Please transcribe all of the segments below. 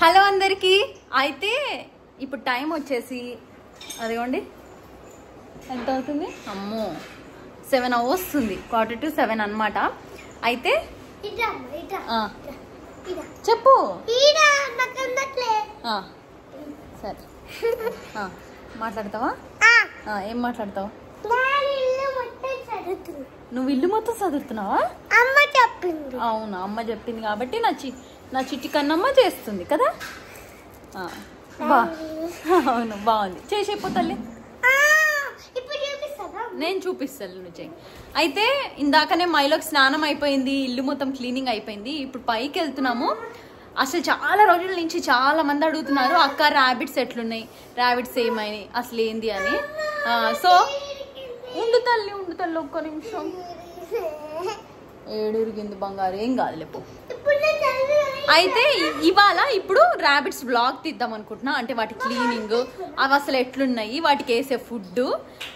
Hello అందరికి. అయితే ఇప్పుడు టైం వచ్చేసి అదిగోండి ఎంత అవుతుంది, అమ్మో 7 వస్తుంది, 6:45 అన్నమాట. అయితే చెప్పు సరే మాట్లాడతావా? ఏం మాట్లాడతావు? నువ్వు ఇల్లు మొత్తం చదువుతున్నావా? అమ్మ చెప్పింది. అవును, అమ్మ చెప్పింది కాబట్టి నా చిట్టి కన్నమ్మ చేస్తుంది కదా. అవును, బాగుంది. చేసేపోతల్లి, నేను చూపిస్తాను నువ్వు చెయ్యి. అయితే ఇందాకనే మైలోకి స్నానం అయిపోయింది, ఇల్లు మొత్తం క్లీనింగ్ అయిపోయింది. ఇప్పుడు పైకి వెళ్తున్నాము. అసలు చాలా రోజుల నుంచి చాలా మంది అడుగుతున్నారు, అక్క ర్యాబిట్స్ ఎట్లున్నాయి, ర్యాబిట్స్ ఏమైనాయి, అసలు ఏంది అని. సో ఉండు తల్లి ఒక్క నిమిషం. ఏడురిగింది బంగారు, ఏం కాదులేపు. అయితే ఇవాళ ఇప్పుడు ర్యాబిట్స్ బ్లాగ్ తీద్దాం అనుకుంటున్నా. అంటే వాటి క్లీనింగ్, అవి అసలు ఎట్లున్నాయి, వాటికి వేసే ఫుడ్,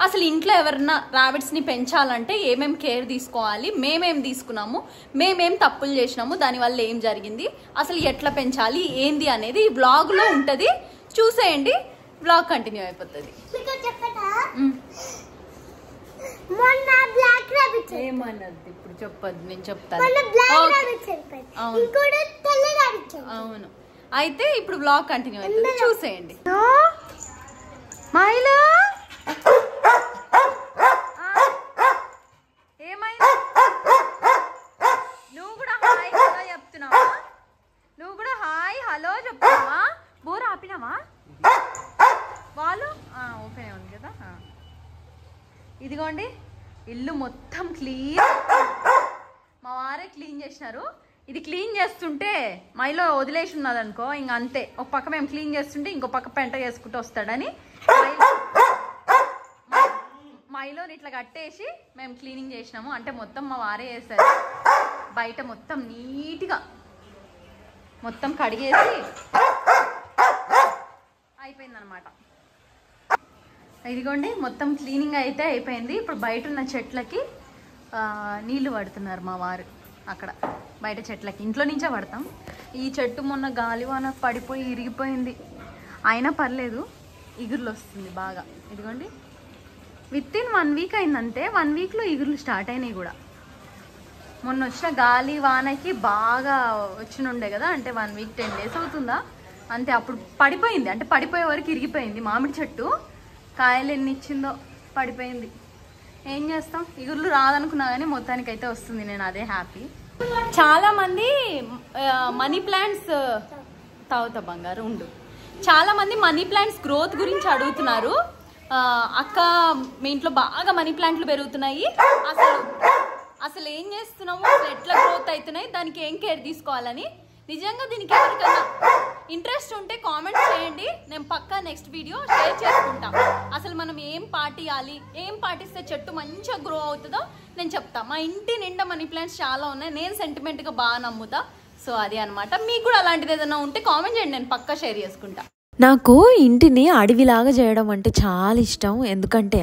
అసలు ఇంట్లో ఎవరన్నా ర్యాబిట్స్ని పెంచాలంటే ఏమేమి కేర్ తీసుకోవాలి, మేమేం తీసుకున్నాము, మేమేం తప్పులు చేసినాము, దానివల్ల ఏం జరిగింది, అసలు ఎట్లా పెంచాలి ఏంది అనేది ఈ బ్లాగ్లో ఉంటుంది. చూసేయండి, బ్లాగ్ కంటిన్యూ అయిపోతుంది. ఏమన్నది ఇప్పుడు చెప్పదు, నేను చెప్తాను. అవును, అయితే ఇప్పుడు బ్లాగ్ కంటిన్యూ అవుతుంది, చూసేయండి. మైలు ఏమైంది? నువ్వు కూడా హాయ్ హలో చెప్తున్నావా? నువ్వు కూడా హాయ్ హలో చెప్తున్నావా? బోర్ ఆపినావా? వాళ్ళు ఓపెన్ ఉంది కదా. ఇదిగోండి ఇల్లు మొత్తం క్లీన్, మా వారే క్లీన్ చేసినారు. ఇది క్లీన్ చేస్తుంటే మైలో వదిలేసి ఉన్నదనుకో, ఇంక అంతే. ఒక పక్క మేము క్లీన్ చేస్తుంటే ఇంకో పక్క పెంట చేసుకుంటూ వస్తాడని మైలోని ఇట్లా కట్టేసి మేము క్లీనింగ్ చేసినాము. అంటే మొత్తం మా వారే చేస్తారు. బయట మొత్తం నీట్గా మొత్తం కడిగేసి అయిపోయిందనమాట. ఇదిగోండి మొత్తం క్లీనింగ్ అయితే అయిపోయింది. ఇప్పుడు బయట ఉన్న చెట్లకి నీళ్లు పడుతున్నారు మా వారు. అక్కడ బయట చెట్లకి, ఇంట్లో నుంచే పడతాం. ఈ చెట్టు మొన్న గాలివాన పడిపోయి ఇరిగిపోయింది, అయినా పర్లేదు, ఇగుర్లు వస్తుంది బాగా. ఇదిగోండి వితిన్ 1 వీక్ అయిందంతే, 1 వీక్లో ఇగుర్లు స్టార్ట్ అయినాయి కూడా. మొన్న వచ్చిన గాలి వానకి బాగా వచ్చినుండే కదా, అంటే 1 వీక్ 10 డేస్ అవుతుందా అంతే. అప్పుడు పడిపోయింది, అంటే పడిపోయే వరకు ఇరిగిపోయింది. మామిడి చెట్టు కాయలు ఎన్ని ఇచ్చిందో పడిపోయింది. ఏం చేస్తాం, ఇగుర్లు రాదనుకున్నా కానీ మొత్తానికి అయితే వస్తుంది. నేను అదే హ్యాపీ. చాలా మంది మనీ ప్లాంట్స్ తాగుతా బంగారు ఉండు. చాలా మంది మనీ ప్లాంట్స్ గ్రోత్ గురించి అడుగుతున్నారు. అక్క మీ ఇంట్లో బాగా మనీ ప్లాంట్లు పెరుగుతున్నాయి, అసలు ఏం చేస్తున్నావు, అసలు ఎట్లా గ్రోత్ అవుతున్నాయి, దానికి ఏం కేర్ తీసుకోవాలని. నిజంగా దీనికి ఎవరికైనా ఇంట్రెస్ట్ ఉంటే కామెంట్ చేయండి, నేను పక్కా నెక్స్ట్ వీడియో షేర్ చేసుకుంటా. అసలు మనం ఏం పాటియాలి, ఏం పాటిస్తే చెట్టు మంచిగా గ్రో అవుతుందో నేను చెప్తా. మా ఇంటి నిండా మనీ ప్లాంట్స్ చాలా ఉన్నాయి, నేను సెంటిమెంట్గా బాగా నమ్ముతా. సో అది అనమాట. మీకు కూడా అలాంటిది ఏదైనా ఉంటే కామెంట్ చేయండి, నేను పక్కా షేర్ చేసుకుంటా. నాకు ఇంటిని అడవిలాగా చేయడం అంటే చాలా ఇష్టం. ఎందుకంటే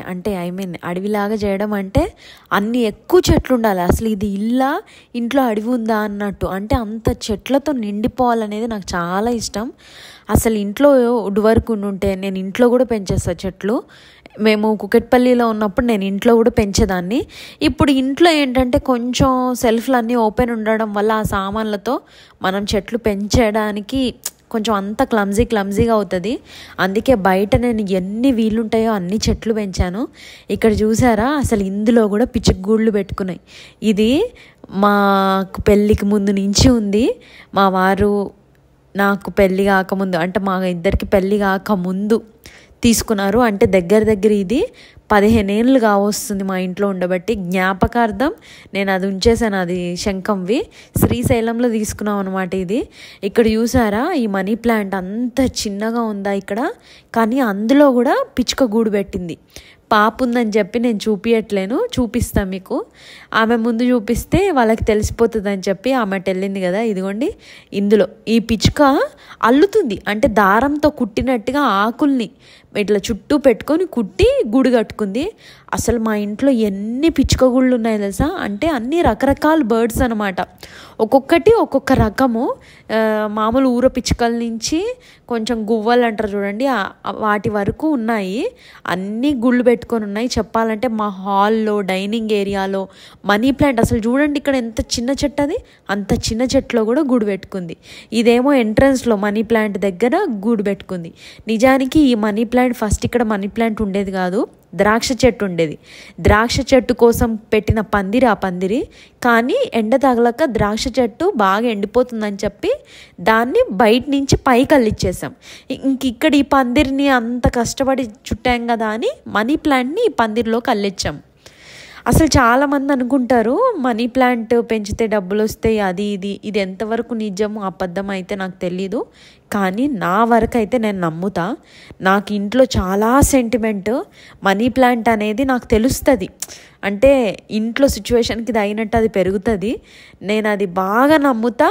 అడవిలాగా చేయడం అంటే అన్ని ఎక్కువ చెట్లు ఉండాలి. అసలు ఇది ఇంట్లో అడవి ఉందా అన్నట్టు, అంటే అంత చెట్లతో నిండిపోవాలనేది నాకు చాలా ఇష్టం. అసలు ఇంట్లో వుడ్ వర్క్ ఉంటే నేను ఇంట్లో కూడా పెంచేస్తా చెట్లు. మేము కుకట్పల్లిలో ఉన్నప్పుడు నేను ఇంట్లో కూడా పెంచేదాన్ని. ఇప్పుడు ఇంట్లో ఏంటంటే కొంచెం సెల్ఫ్లు అన్నీ ఓపెన్ ఉండడం వల్ల ఆ సామాన్లతో మనం చెట్లు పెంచడానికి కొంచెం అంత క్లమ్జీగా అవుతుంది. అందుకే బయట నేను ఎన్ని వీలుంటాయో అన్ని చెట్లు పెంచాను. ఇక్కడ చూసారా, అసలు ఇందులో కూడా పిచ్చుగూళ్ళు పెట్టుకున్నాయి. ఇది మాకు పెళ్ళికి ముందు నుంచి ఉంది. మా వారు నాకు పెళ్ళి కాకముందు, అంటే మా ఇద్దరికి పెళ్ళి కాకముందు తీసుకున్నారు. అంటే దగ్గర ఇది 15 ఏళ్ళు కావస్తుంది మా ఇంట్లో ఉండబట్టి. జ్ఞాపకార్థం నేను అది ఉంచేసాను. అది శంఖంవి శ్రీశైలంలో తీసుకున్నాం అనమాట. ఇది ఇక్కడ చూసారా, ఈ మనీ ప్లాంట్ అంత చిన్నగా ఉందా ఇక్కడ, కానీ అందులో కూడా పిచ్చుక గూడు పెట్టింది. పాప ఉందని చెప్పి నేను చూపించట్లేను, చూపిస్తాను మీకు. ఆమె ముందు చూపిస్తే వాళ్ళకి తెలిసిపోతుందని చెప్పి ఆమె వెళ్ళింది కదా. ఇదిగోండి ఇందులో ఈ పిచ్చుక అల్లుతుంది, అంటే దారంతో కుట్టినట్టుగా ఆకుల్ని ఇట్లా చుట్టూ పెట్టుకొని కుట్టి గుడి కట్టుకుంది. అసలు మా ఇంట్లో ఎన్ని పిచ్చుక గుళ్ళు ఉన్నాయి తెలుసా, అంటే అన్ని రకరకాల బర్డ్స్ అనమాట. ఒక్కొక్కటి ఒక్కొక్క రకము. మామూలు ఊర పిచ్చుకల నుంచి కొంచెం గువ్వలు అంటారు చూడండి, వాటి వరకు ఉన్నాయి. అన్నీ గుళ్ళు పెట్టుకొని ఉన్నాయి. చెప్పాలంటే మా హాల్లో, డైనింగ్ ఏరియాలో మనీ ప్లాంట్ అసలు చూడండి, ఇక్కడ ఎంత చిన్న చెట్టు, అది అంత చిన్న చెట్టులో కూడా గూడు పెట్టుకుంది. ఇదేమో ఎంట్రన్స్లో మనీ ప్లాంట్ దగ్గర గూడు పెట్టుకుంది. నిజానికి ఈ మనీ ప్లాంట్ ఫస్ట్ ఇక్కడ మనీ ప్లాంట్ ఉండేది కాదు, ద్రాక్ష చెట్టు ఉండేది. ద్రాక్ష చెట్టు కోసం పెట్టిన పందిరి ఆ పందిరి, కానీ ఎండ తగలక ద్రాక్ష చెట్టు బాగా ఎండిపోతుందని చెప్పి దాన్ని బయట నుంచి పైకి అల్లిచ్చేసాం. ఇంక ఇక్కడ ఈ పందిరిని అంత కష్టపడి చుట్టాం కదా అని మనీ ప్లాంట్ని ఈ పందిరిలోకి అల్లిచ్చాం. అసలు చాలామంది అనుకుంటారు మనీ ప్లాంట్ పెంచితే డబ్బులు వస్తాయి, అది ఇది ఎంతవరకు నిజము అబద్ధం అయితే నాకు తెలీదు, కానీ నా వరకు అయితే నేను నమ్ముతా. నాకు ఇంట్లో చాలా సెంటిమెంట్. మనీ ప్లాంట్ అనేది నాకు తెలుస్తుంది, అంటే ఇంట్లో సిచ్యువేషన్కి తగినట్టు అది పెరుగుతుంది. నేను అది బాగా నమ్ముతా.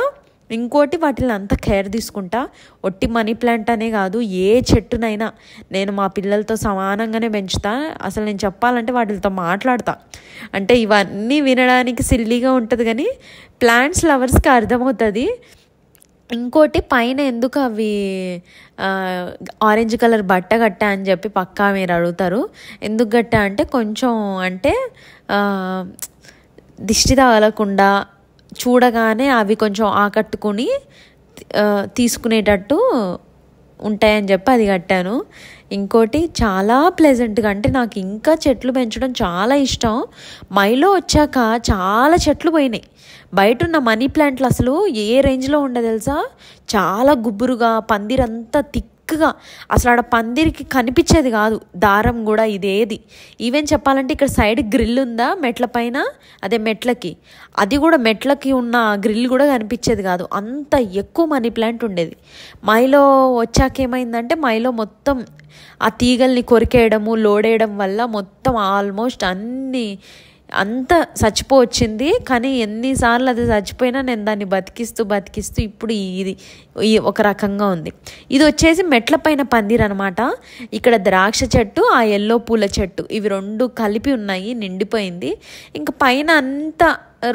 ఇంకోటి వాటిని అంత కేర్ తీసుకుంటా. ఒట్టి మనీ ప్లాంట్ అనే కాదు, ఏ చెట్టునైనా నేను మా పిల్లలతో సమానంగానే పెంచుతా. అసలు నేను చెప్పాలంటే వాటితో మాట్లాడతా. అంటే ఇవన్నీ వినడానికి సిల్లీగా ఉంటుంది, కానీ ప్లాంట్స్ లవర్స్కి అర్థమవుతుంది. ఇంకోటి పైన ఎందుకు అవి ఆరెంజ్ కలర్ బట్ట కట్టా అని చెప్పి పక్కా మీరు అడుగుతారు. ఎందుకు కట్టా అంటే కొంచెం అంటే దిష్టి తగలకుండా చూడగానే అవి కొంచెం ఆకట్టుకుని తీసుకునేటట్టు ఉంటాయని చెప్పి అది కట్టాను. ఇంకోటి చాలా ప్లెజెంట్గా, అంటే నాకు ఇంకా చెట్లు పెంచడం చాలా ఇష్టం. మైలో వచ్చాక చాలా చెట్లు పోయినాయి. బయట ఉన్న మనీ ప్లాంట్లు అసలు ఏ రేంజ్లో ఉండదు తెలుసా, చాలా గుబురుగా, పందిరంతా థిక్గా, అసలు ఆడ పందిరికి కనిపించేది కాదు దారం కూడా ఇదేది. ఈవెన్ చెప్పాలంటే ఇక్కడ సైడ్ గ్రిల్ ఉందా మెట్ల పైన, అదే మెట్లకి, అది కూడా మెట్లకి ఉన్న గ్రిల్ కూడా కనిపించేది కాదు, అంత ఎక్కువ మనీ ప్లాంట్ ఉండేది. మైలో వచ్చాక ఏమైందంటే మైలో మొత్తం ఆ తీగల్ని కొరికేయడము, లోడేయడం వల్ల మొత్తం ఆల్మోస్ట్ అంత చచ్చిపోవచ్చింది. కానీ ఎన్నిసార్లు అది చచ్చిపోయినా నేను దాన్ని బతికిస్తూ ఇప్పుడు ఇది ఒక రకంగా ఉంది. ఇది వచ్చేసి మెట్ల పైన పందిర్ అనమాట. ఇక్కడ ద్రాక్ష చెట్టు, ఆ ఎల్లో పూల చెట్టు, ఇవి రెండు కలిపి ఉన్నాయి, నిండిపోయింది. ఇంకా పైన అంతా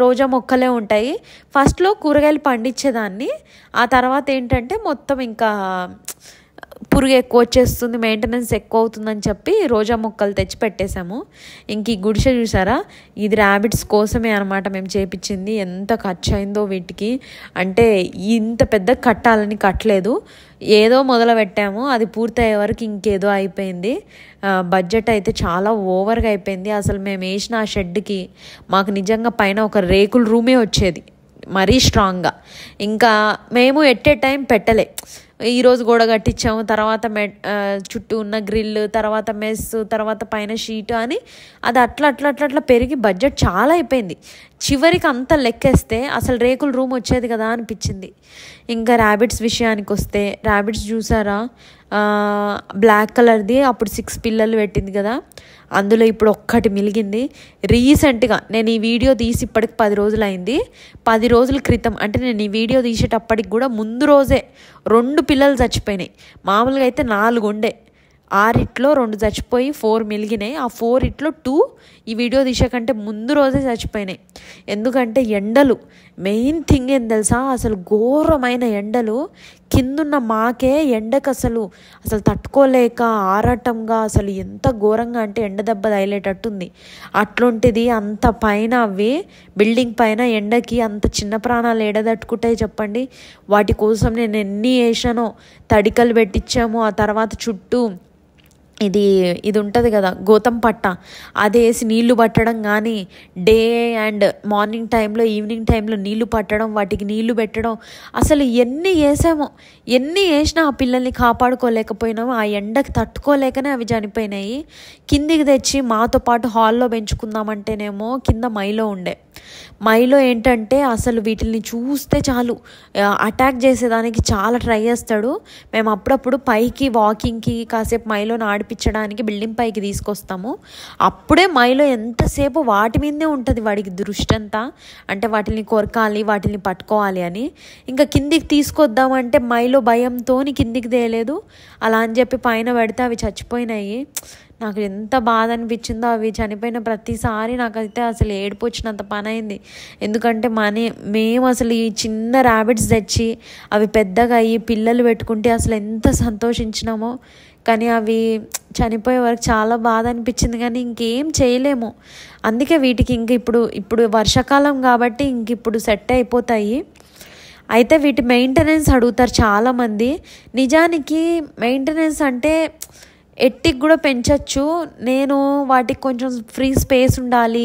రోజా మొక్కలే ఉంటాయి. ఫస్ట్లో కూరగాయలు పండించేదాన్ని, ఆ తర్వాత ఏంటంటే మొత్తం ఇంకా పురుగు ఎక్కువ వచ్చేస్తుంది, మెయింటెనెన్స్ ఎక్కువ అవుతుందని చెప్పి రోజా మొక్కలు తెచ్చి పెట్టేశాము. ఇంక ఈ గుడిసె చూసారా, ఇది ర్యాబిట్స్ కోసమే అనమాట మేము చేపించింది. ఎంత ఖర్చు అయిందో వీటికి, అంటే ఇంత పెద్ద కట్టాలని కట్టలేదు, ఏదో మొదలు పెట్టాము, అది పూర్తయ్యే వరకు ఇంకేదో అయిపోయింది. బడ్జెట్ అయితే చాలా ఓవర్గా అయిపోయింది. అసలు మేము వేసిన ఆ షెడ్కి మాకు నిజంగా పైన ఒక రేకుల రూమే వచ్చేది మరీ స్ట్రాంగ్గా. ఇంకా మేము ఎట్ ఏ టైం పెట్టలే, ఈరోజు గోడ కట్టించాము, తర్వాత చుట్టూ ఉన్న గ్రిల్, తర్వాత మెస్, తర్వాత పైన షీట్ అని అది అట్లా పెరిగి బడ్జెట్ చాలా అయిపోయింది. చివరికి అంతా లెక్కేస్తే అసలు రేకుల రూమ్ వచ్చేది కదా అనిపించింది. ఇంకా ర్యాబిట్స్ విషయానికి వస్తే, ర్యాబిట్స్ చూసారా, బ్లాక్ కలర్ది అప్పుడు 6 పిల్లలు పెట్టింది కదా, అందులో ఇప్పుడు ఒక్కటి మిలిగింది. రీసెంట్గా నేను ఈ వీడియో తీసి ఇప్పటికి 10 రోజులు అయింది. 10 రోజుల క్రితం, అంటే నేను ఈ వీడియో తీసేటప్పటికి కూడా ముందు రోజే 2 పిల్లలు చచ్చిపోయినాయి. మామూలుగా అయితే 4 ఉండే, 6 2 చచ్చిపోయి 4 మిలిగినాయి. ఆ 4 2 ఈ వీడియో తీసే కంటే ముందు రోజే చచ్చిపోయినాయి. ఎందుకంటే ఎండలు మెయిన్ థింగ్ ఏం తెలుసా, అసలు ఘోరమైన ఎండలు. కిందున్న మాకే ఎండకు అసలు తట్టుకోలేక ఆరాటంగా, అసలు ఎంత ఘోరంగా అంటే ఎండ దెబ్బ తగిలేటట్టుంది. అట్లుంటిది అంత పైన అవి బిల్డింగ్ పైన ఎండకి అంత చిన్న ప్రాణాలు ఏడ తట్టుకుంటాయి చెప్పండి. వాటి కోసం నేను ఎన్ని వేసానో, తడికలు పెట్టించాము, ఆ తర్వాత చుట్టూ ఇది ఉంటుంది కదా గోతం పట్ట, అది వేసి నీళ్లు పట్టడం, కానీ డే అండ్ మార్నింగ్ టైంలో, ఈవినింగ్ టైంలో నీళ్లు పట్టడం, వాటికి నీళ్లు పెట్టడం, అసలు ఎన్ని వేసినా ఆ పిల్లల్ని కాపాడుకోలేకపోయినాము. ఆ ఎండకి తట్టుకోలేకనే అవి చనిపోయినాయి. కిందికి తెచ్చి మాతో పాటు హాల్లో పెంచుకుందామంటేనేమో కింద మైలో ఉండే, మైలో ఏంటంటే అసలు వీటిని చూస్తే చాలు అటాక్ చేసేదానికి చాలా ట్రై చేస్తాడు. మేము అప్పుడప్పుడు పైకి వాకింగ్కి కాసేపు మైలోని ఆడిపించడానికి బిల్డింగ్ పైకి తీసుకొస్తాము. అప్పుడే మైలో ఎంతసేపు వాటి మీదే ఉంటుంది వాడికి దృష్టి అంతా. అంటే వాటిని కొరకాలి, వాటిని పట్టుకోవాలి అని. ఇంకా కిందికి తీసుకొద్దామంటే మైలో భయంతో కిందికి తేలేదు. అలా అని చెప్పి పైన పెడితే అవి చచ్చిపోయినాయి. నాకు ఎంత బాధ అనిపించిందో. అవి చనిపోయిన ప్రతిసారి నాకైతే అసలు ఏడుపు వచ్చినంత పని అయింది. ఎందుకంటే మేము అసలు ఈ చిన్న ర్యాబిట్స్ తెచ్చి అవి పెద్దగా అయ్యి పిల్లలు పెట్టుకుంటే అసలు ఎంత సంతోషించినామో. కానీ అవి చనిపోయే వరకు చాలా బాధ అనిపించింది. కానీ ఇంకేం చేయలేము. అందుకే వీటికి ఇంక ఇప్పుడు వర్షాకాలం కాబట్టి ఇంక ఇప్పుడు సెట్ అయిపోతాయి. అయితే వీటి మెయింటెనెన్స్ అడుగుతారు చాలామంది. నిజానికి మెయింటెనెన్స్ అంటే ఎట్టికి కూడా పెంచవచ్చు. నేను వాటికి కొంచెం ఫ్రీ స్పేస్ ఉండాలి,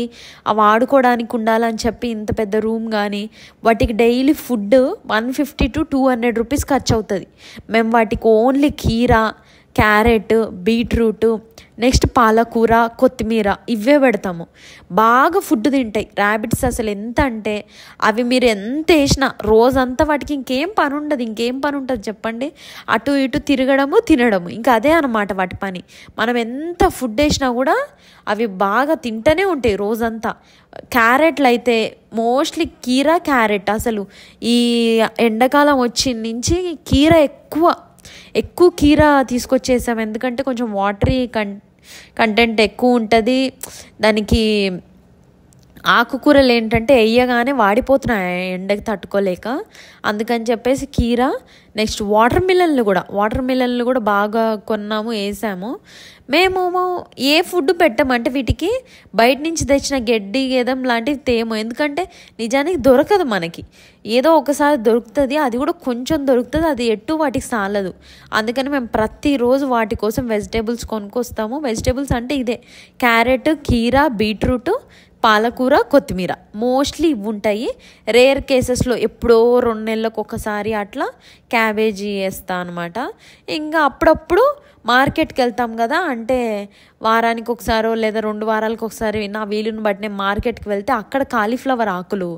అవి ఆడుకోవడానికి ఉండాలని చెప్పి ఇంత పెద్ద రూమ్ కానీ వాటికి డైలీ ఫుడ్ 150 to 200 రూపీస్ ఖర్చు అవుతుంది. మేము వాటికి ఓన్లీ కీరా, క్యారెట్, బీట్రూట్, నెక్స్ట్ పాలకూర, కొత్తిమీర ఇవే పెడతాము. బాగా ఫుడ్ తింటాయి ర్యాబిట్స్. అసలు ఎంత అంటే అవి మీరు ఎంత వేసినా రోజంతా వాటికి ఇంకేం పని ఉండదు. ఇంకేం పని ఉంటుంది చెప్పండి? అటు ఇటు తిరగడము, తినడము, ఇంకా అదే అన్నమాట వాటి పని. మనం ఎంత ఫుడ్ వేసినా కూడా అవి బాగా తింటూనే ఉంటాయి రోజంతా. క్యారెట్లు అయితే మోస్ట్లీ కీరా, క్యారెట్. అసలు ఈ ఎండాకాలం వచ్చి నుంచి కీర ఎక్కువ కీర తీసుకొచ్చేసాం. ఎందుకంటే కొంచెం వాటరీ కంటెంట్ ఎక్కువ ఉంటుంది దానికి. ఆకుకూరలు ఏంటంటే వేయగానే వాడిపోతున్నాయి ఎండకి తట్టుకోలేక. అందుకని చెప్పేసి కీర, నెక్స్ట్ వాటర్ మిలన్లు కూడా బాగా కొన్నాము, వేసాము. మేము ఏ ఫుడ్ పెట్టామంటే వీటికి బయట నుంచి తెచ్చిన గడ్డి గేదెం లాంటివి తేము. ఎందుకంటే నిజానికి దొరకదు మనకి. ఏదో ఒకసారి దొరుకుతుంది, అది కూడా కొంచెం దొరుకుతుంది, అది ఎట్టు వాటికి సాలదు. అందుకని మేము ప్రతిరోజు వాటి కోసం వెజిటేబుల్స్ కొనుక్కొస్తాము. వెజిటేబుల్స్ అంటే ఇదే క్యారెట్, కీరా, బీట్రూట్, పాలకూర, కొత్తిమీర మోస్ట్లీ ఇవి ఉంటాయి. రేర్ కేసెస్లో ఎప్పుడో 2 నెలలకు ఒకసారి అట్లా క్యాబేజీ వేస్తా అనమాట. ఇంకా అప్పుడప్పుడు మార్కెట్కి వెళ్తాం కదా, అంటే వారానికి ఒకసారో లేదా 2 వారాలకు ఒకసారి నా వీలుని బట్టి నేను మార్కెట్కి వెళ్తే అక్కడ కాలీఫ్లవర్ ఆకులు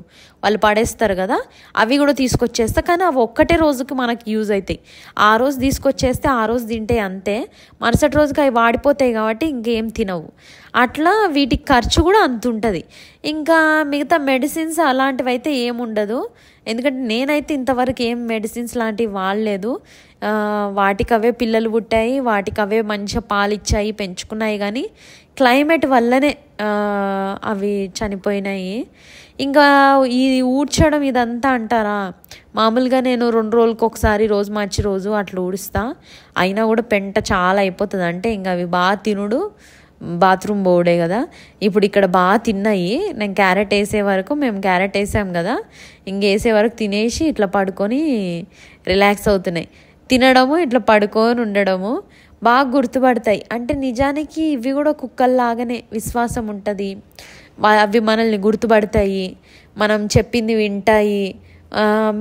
వాళ్ళు పడేస్తారు కదా, అవి కూడా తీసుకొచ్చేస్తా. కానీ అవి ఒక్కటే రోజుకి మనకి యూజ్ అవుతాయి. ఆ రోజు తీసుకొచ్చేస్తే ఆ రోజు తింటే అంతే, మరుసటి రోజుకి అవి వాడిపోతాయి కాబట్టి ఇంకేం తినవు. అట్లా వీటికి ఖర్చు కూడా అంత ఉంటుంది. ఇంకా మిగతా మెడిసిన్స్ అలాంటివి అయితే ఏముండదు. ఎందుకంటే నేనైతే ఇంతవరకు ఏం మెడిసిన్స్ లాంటివి వాడలేదు. వాటికి అవే పిల్లలు పుట్టాయి, వాటికి అవే మంచిగా పాలు ఇచ్చాయి, పెంచుకున్నాయి. కానీ క్లైమేట్ వల్లనే అవి చనిపోయినాయి. ఇంకా ఈ ఊడ్చడం ఇదంతా అంటారా, మామూలుగా నేను 2 రోజులకు ఒకసారి, రోజు మార్చి రోజు అట్లా ఊడుస్తా. అయినా కూడా పెంట చాలా అయిపోతుంది. అంటే ఇంకా అవి బాగా తినుడు, బాత్రూమ్ పోవడే కదా. ఇప్పుడు ఇక్కడ బాగా తిన్నాయి. నేను క్యారెట్ వేసే వరకు, మేము క్యారెట్ వేసాం కదా, ఇంకేసే వరకు తినేసి ఇట్లా పడుకొని రిలాక్స్ అవుతున్నాయి. తినడము, ఇట్లా పడుకొని ఉండడము బాగా గుర్తుపడతాయి. అంటే నిజానికి ఇవి కూడా కుక్కల్లాగానే విశ్వాసం ఉంటుంది. అవి మనల్ని గుర్తుపడతాయి, మనం చెప్పింది వింటాయి.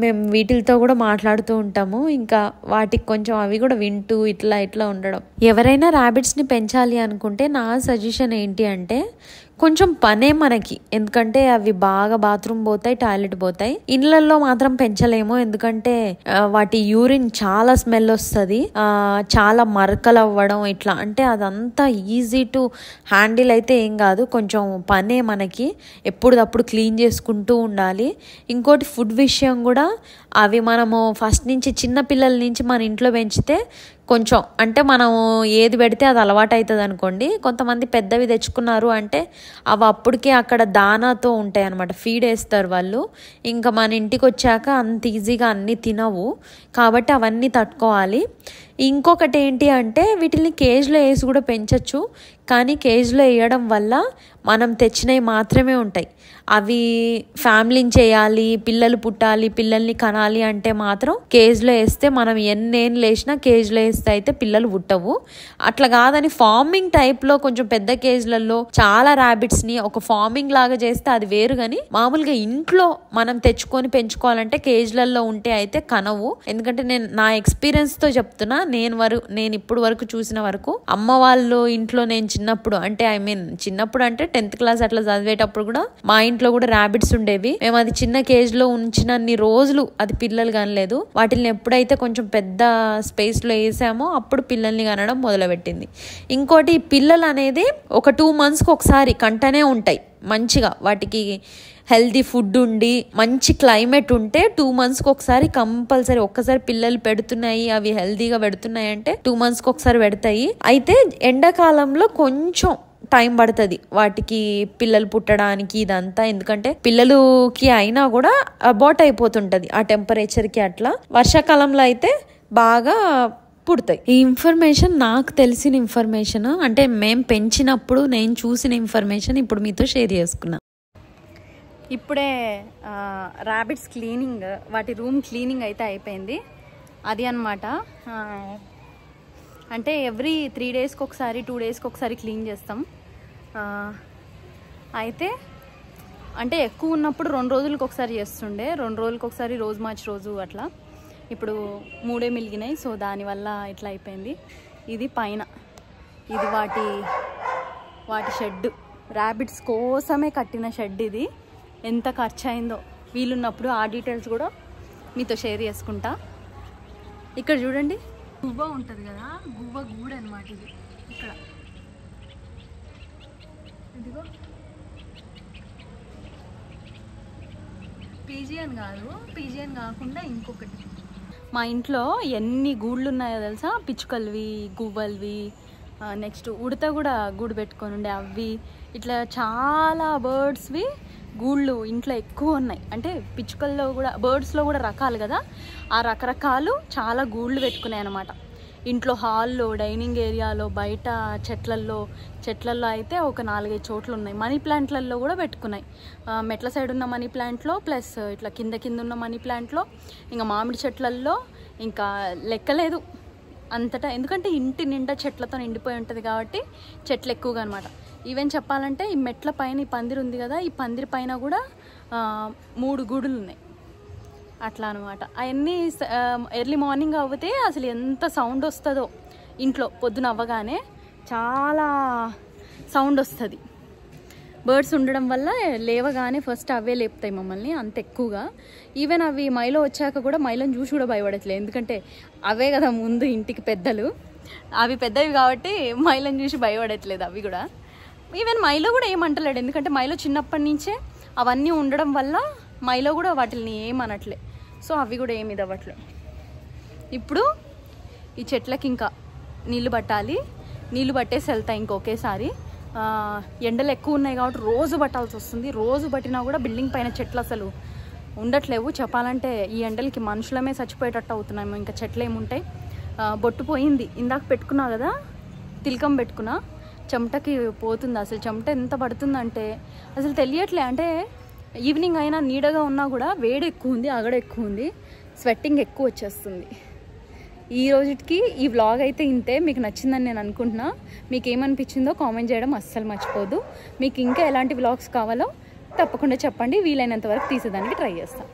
మేము వీటితో కూడా మాట్లాడుతూ ఉంటాము. ఇంకా వాటికి కొంచెం అవి కూడా వింటూ ఇట్లా ఉండడం. ఎవరైనా ర్యాబిట్స్ని పెంచాలి అనుకుంటే నా సజెషన్ ఏంటి అంటే కొంచెం పనే మనకి. ఎందుకంటే అవి బాగా బాత్రూమ్ పోతాయి, టాయిలెట్ పోతాయి. ఇళ్ళల్లో మాత్రం పెంచలేము. ఎందుకంటే వాటి యూరిన్ చాలా స్మెల్ వస్తుంది, చాలా మరకలు అవ్వడం ఇట్లా. అంటే అదంతా ఈజీ టు హ్యాండిల్ అయితే ఏం కాదు, కొంచెం పనే మనకి. ఎప్పుడప్పుడు క్లీన్ చేసుకుంటూ ఉండాలి. ఇంకోటి ఫుడ్ విషయం కూడా, అవి మనము ఫస్ట్ నుంచి చిన్న పిల్లల నుంచి మన ఇంట్లో పెంచితే కొంచెం, అంటే మనము ఏది పెడితే అది అలవాటు అవుతుంది అనుకోండి. కొంతమంది పెద్దవి తెచ్చుకున్నారు అంటే అవి అప్పటికే అక్కడ దానాతో ఉంటాయి అన్నమాట, ఫీడ్ వేస్తారు వాళ్ళు. ఇంకా మన ఇంటికి వచ్చాక అంత ఈజీగా అన్నీ తినవు కాబట్టి అవన్నీ తట్టుకోవాలి. ఇంకొకటి ఏంటి అంటే వీటిని కేజ్లో వేసి కూడా పెంచవచ్చు. కానీ కేజ్లో వేయడం వల్ల మనం తెచ్చినవి మాత్రమే ఉంటాయి. అవి ఫ్యామిలీని చేయాలి, పిల్లలు పుట్టాలి, పిల్లల్ని కనాలి అంటే మాత్రం కేజ్లో వేస్తే, మనం ఎన్నేళ్ళు వేసినా కేజ్లో వేస్తే అయితే పిల్లలు పుట్టవు. అట్లా కాదని ఫార్మింగ్ టైప్లో కొంచెం పెద్ద కేజ్లలో చాలా ర్యాబిట్స్ని ఒక ఫార్మింగ్ లాగా చేస్తే అది వేరు. కానీ మామూలుగా ఇంట్లో మనం తెచ్చుకొని పెంచుకోవాలంటే కేజ్లలో ఉంటే అయితే కనవు. ఎందుకంటే నేను నా ఎక్స్పీరియన్స్తో చెప్తున్నా, నేను ఇప్పుడు వరకు చూసిన వరకు అమ్మ వాళ్ళు ఇంట్లో నేను చిన్నప్పుడు అంటే చిన్నప్పుడు అంటే 10th క్లాస్ అట్లా చదివేటప్పుడు కూడా మా ఇంట్లో కూడా ర్యాబిట్స్ ఉండేవి. మేము అది చిన్న కేజ్ లో ఉంచినన్ని రోజులు అది పిల్లలు కనలేదు. వాటిని ఎప్పుడైతే కొంచెం పెద్ద స్పేస్ లో వేసామో అప్పుడు పిల్లల్ని కనడం మొదలుపెట్టింది. ఇంకోటి పిల్లలు అనేది ఒక 2 monthsకి ఒకసారి కంటనే ఉంటాయి. మంచిగా వాటికి హెల్తీ ఫుడ్ ఉండి మంచి క్లైమేట్ ఉంటే 2 monthsకి ఒకసారి కంపల్సరీ ఒక్కసారి పిల్లలు పెడుతున్నాయి, అవి హెల్తీగా పెడుతున్నాయి అంటే 2 monthsకి ఒకసారి పెడతాయి. అయితే ఎండాకాలంలో కొంచెం టైం పడుతుంది వాటికి పిల్లలు పుట్టడానికి ఇదంతా. ఎందుకంటే పిల్లలకి అయినా కూడా అబార్ట్ అయిపోతుంటది ఆ టెంపరేచర్కి. అట్లా వర్షాకాలంలో అయితే బాగా పుడతాయి. ఈ ఇన్ఫర్మేషన్ నాకు తెలిసిన ఇన్ఫర్మేషన్, అంటే మేము పెంచినప్పుడు నేను చూసిన ఇన్ఫర్మేషన్ ఇప్పుడు మీతో షేర్ చేసుకున్నా. ఇప్పుడే ర్యాబిట్స్ క్లీనింగ్, వాటి రూమ్ క్లీనింగ్ అయితే అయిపోయింది. అది అన్నమాట. అంటే ఎవ్రీ 3 daysకి ఒకసారి 2 daysకి ఒకసారి క్లీన్ చేస్తాం. అయితే అంటే ఎక్కువ ఉన్నప్పుడు 2 రోజులకు ఒకసారి చేస్తుండే, 2 రోజులకు ఒకసారి రోజు మార్చి రోజు అట్లా. ఇప్పుడు 3 మిలిగినాయి. సో దానివల్ల ఇట్లా అయిపోయింది. ఇది పైన, ఇది వాటి షెడ్, ర్యాబిట్స్ కోసమే కట్టిన షెడ్. ఇది ఎంత ఖర్చు అయిందో వీలున్నప్పుడు ఆ డీటెయిల్స్ కూడా మీతో షేర్ చేసుకుంటా. ఇక్కడ చూడండి, గువ్వ ఉంటుంది కదా, గువ్వ గూడు అనమాట ఇది. ఇక్కడ ఇదిగో పీజియన్ కాదు, పీజియన్ కాకుండా ఇంకొకటి. మా ఇంట్లో ఎన్ని గూళ్ళు ఉన్నాయో తెలుసా, పిచ్చుకల్వి, గువ్వల్వి, నెక్స్ట్ ఉడత కూడా గూడు పెట్టుకొని ఉండే అవి, ఇట్లా చాలా బర్డ్స్వి గూళ్ళు ఇంట్లో ఎక్కువ ఉన్నాయి. అంటే పిచ్చుకల్లో కూడా, బర్డ్స్లో కూడా రకాలు కదా, ఆ రకరకాలు చాలా గూళ్ళు పెట్టుకున్నాయి అనమాట. ఇంట్లో హాల్లో, డైనింగ్ ఏరియాలో, బయట చెట్లల్లో అయితే ఒక 4-5 చోట్లు ఉన్నాయి. మనీ ప్లాంట్లలో కూడా పెట్టుకున్నాయి. మెట్ల సైడ్ ఉన్న మనీ ప్లాంట్లో, ప్లస్ ఇట్లా కింద ఉన్న మనీ ప్లాంట్లో, ఇంకా మామిడి చెట్లల్లో ఇంకా లెక్కలేదు అంతటా. ఎందుకంటే ఇంటి నిండా చెట్లతో నిండిపోయి ఉంటుంది కాబట్టి చెట్లు ఎక్కువగా అనమాట. ఈవెన్ చెప్పాలంటే ఈ మెట్ల పైన ఈ పందిరి ఉంది కదా, ఈ పందిరి పైన కూడా 3 గూడులు ఉన్నాయి. అట్లా అనమాట. అవన్నీ ఎర్లీ మార్నింగ్ అవ్వితే అసలు ఎంత సౌండ్ వస్తుందో ఇంట్లో. పొద్దున అవ్వగానే చాలా సౌండ్ వస్తుంది. బర్డ్స్ ఉండడం వల్ల లేవగానే ఫస్ట్ అవే లేపుతాయి మమ్మల్ని అంత ఎక్కువగా. ఈవెన్ అవి మైలో వచ్చాక కూడా మైలోని చూసి కూడా భయపడట్లేదు. ఎందుకంటే అవే కదా ముందు ఇంటికి పెద్దలు, అవి పెద్దవి కాబట్టి మైలోని చూసి భయపడట్లేదు అవి కూడా. ఈవెన్ మైలో కూడా ఏమంటలేడు, ఎందుకంటే మైలో చిన్నప్పటి నుంచే అవన్నీ ఉండడం వల్ల మైలో కూడా వాటిని ఏమనట్లే. సో అవి కూడా ఏమి ఇదవ్వట్లేదు. ఇప్పుడు ఈ చెట్లకి ఇంకా నీళ్ళు పట్టాలి. నీళ్ళు పట్టేసి వెళ్తాయి ఇంకొకేసారి. ఎండలు ఎక్కువ ఉన్నాయి కాబట్టి రోజు పట్టాల్సి వస్తుంది. రోజు పట్టినా కూడా బిల్డింగ్ పైన చెట్లు అసలు ఉండట్లేవు. చెప్పాలంటే ఈ ఎండలకి మనుషులమే చచ్చిపోయేటట్టు అవుతున్నాము. ఇంకా చెట్లు ఏముంటాయి. బొట్టు పోయింది, ఇందాక పెట్టుకున్నా కదా, తిలకం పెట్టుకున్నా, చెమటకి పోతుంది. అసలు చెమట ఎంత పడుతుందంటే అసలు తెలియట్లే. అంటే ఈవినింగ్ అయినా నీడగా ఉన్నా కూడా వేడి ఎక్కువ ఉంది, అగడ ఎక్కువ ఉంది, స్వెట్టింగ్ ఎక్కువ వచ్చేస్తుంది. ఈ రోజుకి ఈ వ్లాగ్ అయితే ఇంతే. మీకు నచ్చిందని నేను అనుకుంటున్నా. మీకు ఏమనిపించిందో కామెంట్ చేయడం అస్సలు మర్చిపోదు. మీకు ఇంకా ఎలాంటి వ్లాగ్స్ కావాలో తప్పకుండా చెప్పండి. వీలైనంత వరకు తీసేదానికి ట్రై చేస్తాను.